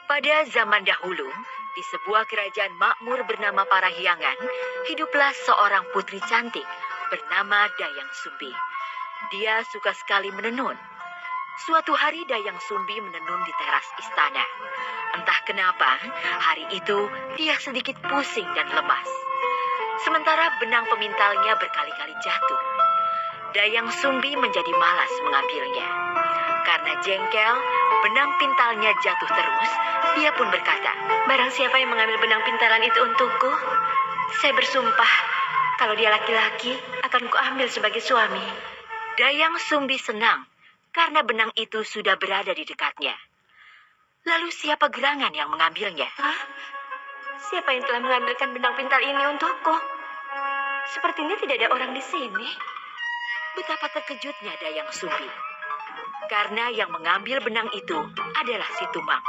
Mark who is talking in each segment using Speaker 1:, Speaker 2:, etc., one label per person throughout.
Speaker 1: Pada zaman dahulu, di sebuah kerajaan makmur bernama Parahyangan, hiduplah seorang putri cantik bernama Dayang Sumbi. Dia suka sekali menenun. Suatu hari Dayang Sumbi menenun di teras istana. Entah kenapa, hari itu dia sedikit pusing dan lemas. Sementara benang pemintalnya berkali-kali jatuh. Dayang Sumbi menjadi malas mengambilnya. Karena jengkel, benang pintalnya jatuh terus, dia pun berkata,
Speaker 2: "Barang siapa yang mengambil benang pintalan itu untukku, saya bersumpah, kalau dia laki-laki, akan kuambil sebagai suami."
Speaker 1: Dayang Sumbi senang, karena benang itu sudah berada di dekatnya. Lalu siapa gerangan yang mengambilnya?
Speaker 2: Hah? Siapa yang telah mengambilkan benang pintal ini untukku? Sepertinya tidak ada orang di sini.
Speaker 1: Betapa terkejutnya Dayang Sumbi. Karena yang mengambil benang itu adalah si Tumang,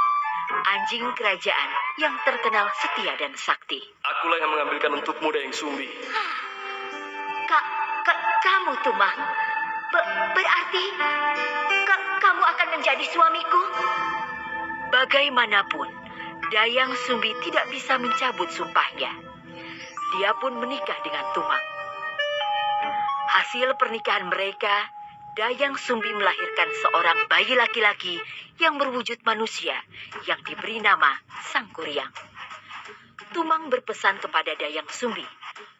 Speaker 1: anjing kerajaan yang terkenal setia dan sakti.
Speaker 3: Akulah yang mengambilkan untukmu, Dayang Sumbi.
Speaker 1: Kamu, Tumang? Berarti kamu akan menjadi suamiku? Bagaimanapun, Dayang Sumbi tidak bisa mencabut sumpahnya. Dia pun menikah dengan Tumang. Hasil pernikahan mereka, Dayang Sumbi melahirkan seorang bayi laki-laki yang berwujud manusia yang diberi nama Sangkuriang. Tumang berpesan kepada Dayang Sumbi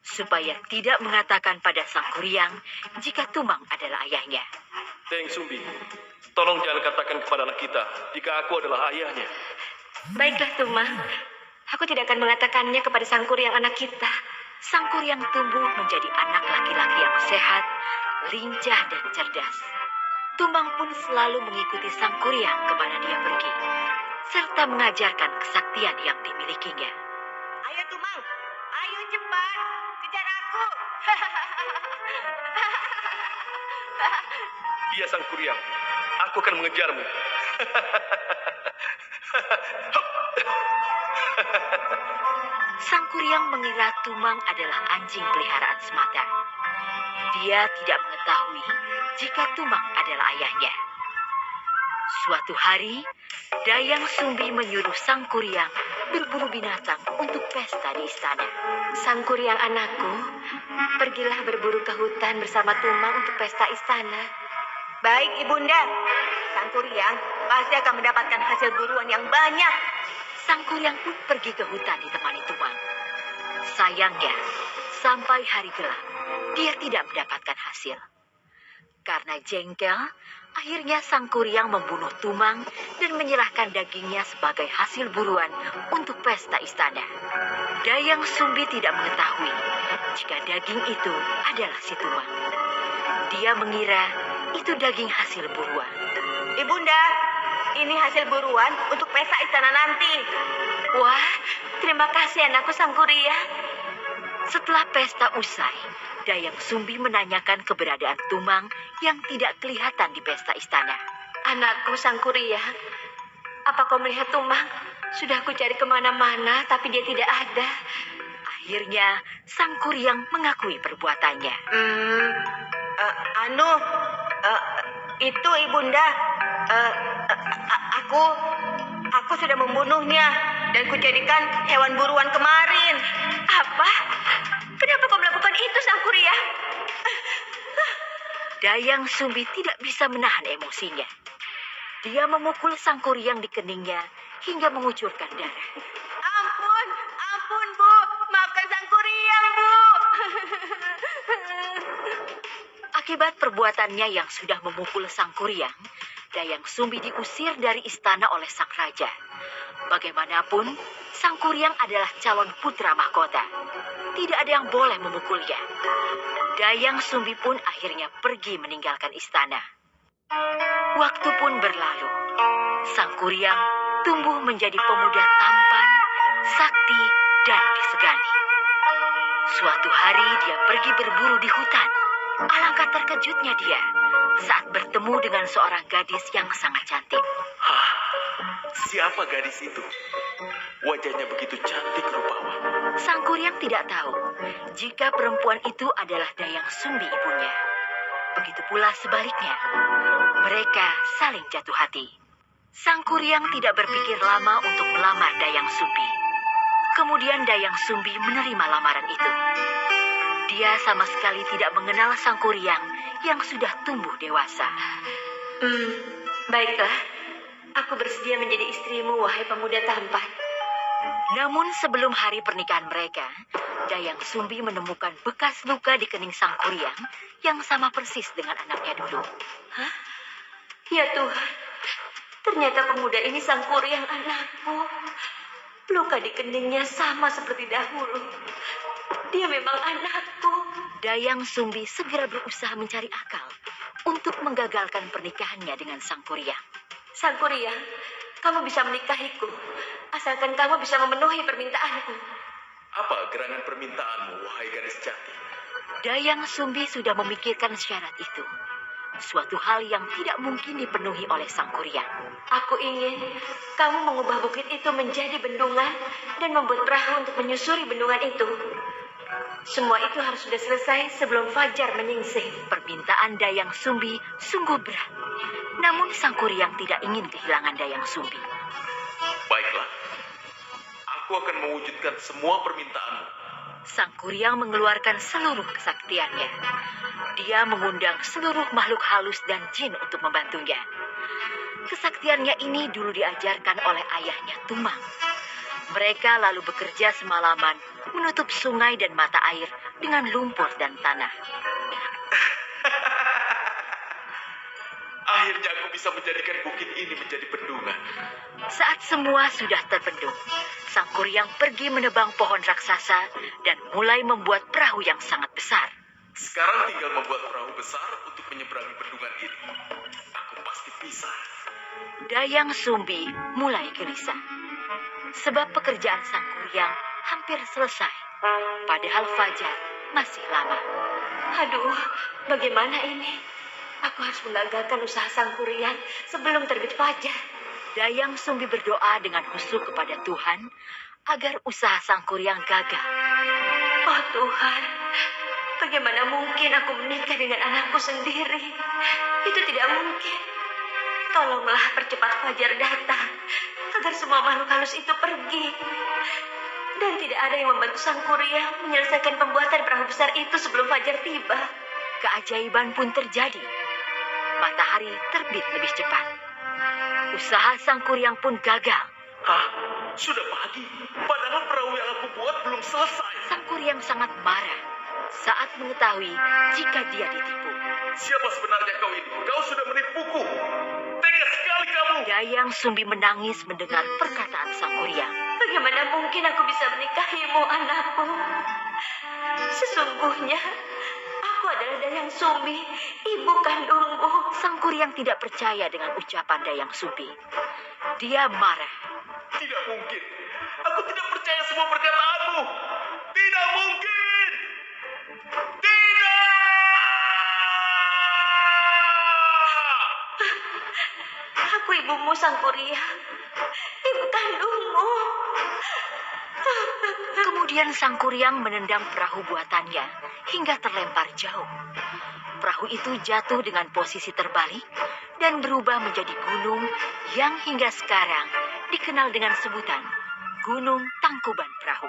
Speaker 1: supaya tidak mengatakan pada Sangkuriang jika Tumang adalah ayahnya.
Speaker 3: Dayang Sumbi, tolong jangan katakan kepada anak kita jika aku adalah ayahnya.
Speaker 2: Baiklah, Tumang. Aku tidak akan mengatakannya kepada Sangkuriang anak kita.
Speaker 1: Sangkuriang tumbuh menjadi anak laki-laki yang sehat, lincah dan cerdas. Tumang pun selalu mengikuti Sangkuriang kemana dia pergi, serta mengajarkan kesaktian yang dimilikinya.
Speaker 2: Ayo, Tumang. Ayo cepat. Kejar aku.
Speaker 3: Iya, Sangkuriang. Aku akan mengejarmu.
Speaker 1: Sangkuriang mengira Tumang adalah anjing peliharaan semata. Dia tidak mengetahui jika Tumang adalah ayahnya. Suatu hari, Dayang Sumbi menyuruh Sangkuriang berburu binatang untuk pesta di istana.
Speaker 2: Sangkuriang anakku, pergilah berburu ke hutan bersama Tumang untuk pesta istana. Baik, Ibunda. Sangkuriang pasti akan mendapatkan hasil buruan yang banyak.
Speaker 1: Sangkuriang pun pergi ke hutan ditemani Tumang. Sayangnya, sampai hari gelap, dia tidak mendapatkan hasil. Karena jengkel, akhirnya Sangkuriang membunuh Tumang dan menyerahkan dagingnya sebagai hasil buruan untuk pesta istana. Dayang Sumbi tidak mengetahui jika daging itu adalah si Tumang. Dia mengira itu daging hasil buruan.
Speaker 2: Ibunda, ini hasil buruan untuk pesta istana nanti. Wah, terima kasih anakku Sangkuriang.
Speaker 1: Setelah pesta usai, Dayang Sumbi menanyakan keberadaan Tumang yang tidak kelihatan di pesta istana.
Speaker 2: Anakku Sangkuriang, apa kau melihat Tumang? Sudah aku cari kemana-mana, tapi dia tidak ada.
Speaker 1: Akhirnya, Sangkuriang mengakui perbuatannya.
Speaker 2: Itu Ibunda. Aku sudah membunuhnya dan kujadikan hewan buruan kemarin. Apa? Kenapa kau melakukan itu, Sangkuriang?
Speaker 1: Dayang Sumbi tidak bisa menahan emosinya. Dia memukul Sangkuriang di keningnya hingga mengucurkan darah.
Speaker 2: Ampun, Bu. Maafkan Sangkuriang, Bu.
Speaker 1: Akibat perbuatannya yang sudah memukul Sangkuriang, Dayang Sumbi diusir dari istana oleh sang raja. Bagaimanapun, Sangkuriang adalah calon putra mahkota. Tidak ada yang boleh memukulnya. Dayang Sumbi pun akhirnya pergi meninggalkan istana. Waktu pun berlalu. Sangkuriang tumbuh menjadi pemuda tampan, sakti, dan disegani. Suatu hari dia pergi berburu di hutan. Alangkah terkejutnya dia saat bertemu dengan seorang gadis yang sangat cantik.
Speaker 3: Hah? Siapa gadis itu? Wajahnya begitu cantik rupawan.
Speaker 1: Sangkuriang tidak tahu jika perempuan itu adalah Dayang Sumbi ibunya. Begitu pula sebaliknya. Mereka saling jatuh hati. Sang Kuryang tidak berpikir lama untuk melamar Dayang Sumbi. Kemudian Dayang Sumbi menerima lamaran itu. Dia sama sekali tidak mengenal Sang Kuryang yang sudah tumbuh dewasa.
Speaker 2: Baiklah. Aku bersedia menjadi istrimu, wahai pemuda tampan.
Speaker 1: Namun sebelum hari pernikahan mereka, Dayang Sumbi menemukan bekas luka di kening Sang Kuryang yang sama persis dengan anaknya dulu.
Speaker 2: Hah? Ya Tuhan, ternyata pemuda ini Sang Kuryang anakku. Luka di keningnya sama seperti dahulu. Dia memang anakku.
Speaker 1: Dayang Sumbi segera berusaha mencari akal untuk menggagalkan pernikahannya dengan Sang Kuryang.
Speaker 2: Sang Kuryang, kamu bisa menikahiku, asalkan kamu bisa memenuhi permintaanku.
Speaker 3: Apa gerangan permintaanmu, wahai gadis jati?
Speaker 1: Dayang Sumbi sudah memikirkan syarat itu. Suatu hal yang tidak mungkin dipenuhi oleh Sang Kuryang.
Speaker 2: Aku ingin kamu mengubah bukit itu menjadi bendungan dan membuat perahu untuk menyusuri bendungan itu. Semua itu harus sudah selesai sebelum fajar menyingsing.
Speaker 1: Permintaan Dayang Sumbi sungguh berat. Namun Sang Kuryang tidak ingin kehilangan Dayang Sumbi.
Speaker 3: Baiklah, aku akan mewujudkan semua permintaanmu.
Speaker 1: Sang Kuryang mengeluarkan seluruh kesaktiannya. Dia mengundang seluruh makhluk halus dan jin untuk membantunya. Kesaktiannya ini dulu diajarkan oleh ayahnya Tumang. Mereka lalu bekerja semalaman menutup sungai dan mata air dengan lumpur dan tanah.
Speaker 3: Akhirnya aku bisa menjadikan bukit ini menjadi bendungan.
Speaker 1: Saat semua sudah terbendung, Sang Kuryang pergi menebang pohon raksasa dan mulai membuat perahu yang sangat besar.
Speaker 3: Sekarang tinggal membuat perahu besar untuk menyeberangi bendungan ini. Aku pasti bisa.
Speaker 1: Dayang Sumbi mulai gelisah. Sebab pekerjaan Sang Kuryang hampir selesai. Padahal fajar masih lama.
Speaker 2: Aduh, bagaimana ini? Aku harus menggagalkan usaha Sang Kuryang sebelum terbit fajar.
Speaker 1: Dayang Sumbi berdoa dengan khusyuk kepada Tuhan agar usaha Sang Kuryang gagal.
Speaker 2: Oh Tuhan, bagaimana mungkin aku menikah dengan anakku sendiri? Itu tidak mungkin. Tolonglah percepat fajar datang agar semua makhluk halus itu pergi. Dan tidak ada yang membantu Sang Kuryang menyelesaikan pembuatan perahu besar itu sebelum fajar tiba.
Speaker 1: Keajaiban pun terjadi. Matahari terbit lebih cepat. Usaha Sang Kuryang pun gagal.
Speaker 3: Hah? Sudah pagi. Padahal perahu yang aku buat belum selesai.
Speaker 1: Sang Kuryang sangat marah saat mengetahui jika dia ditipu.
Speaker 3: Siapa sebenarnya kau ini? Kau sudah menipuku. Tega sekali kamu.
Speaker 1: Dayang Sumbi menangis mendengar perkataan Sang Kuryang.
Speaker 2: Bagaimana mungkin aku bisa menikahimu, anakku? Sesungguhnya, aku adalah Dayang Sumbi, ibu kandungmu.
Speaker 1: Sang Kuryang tidak percaya dengan ucapan Dayang Sumbi. Dia marah.
Speaker 3: Tidak mungkin. Aku tidak percaya semua perkataanmu. Tidak mungkin. Tidak.
Speaker 2: Aku ibumu, Sang Kuryang. Ibu kandungmu.
Speaker 1: Kemudian Sang Kuryang menendang perahu buatannya hingga terlempar jauh. Perahu itu jatuh dengan posisi terbalik dan berubah menjadi gunung yang hingga sekarang dikenal dengan sebutan Gunung Tangkuban Perahu.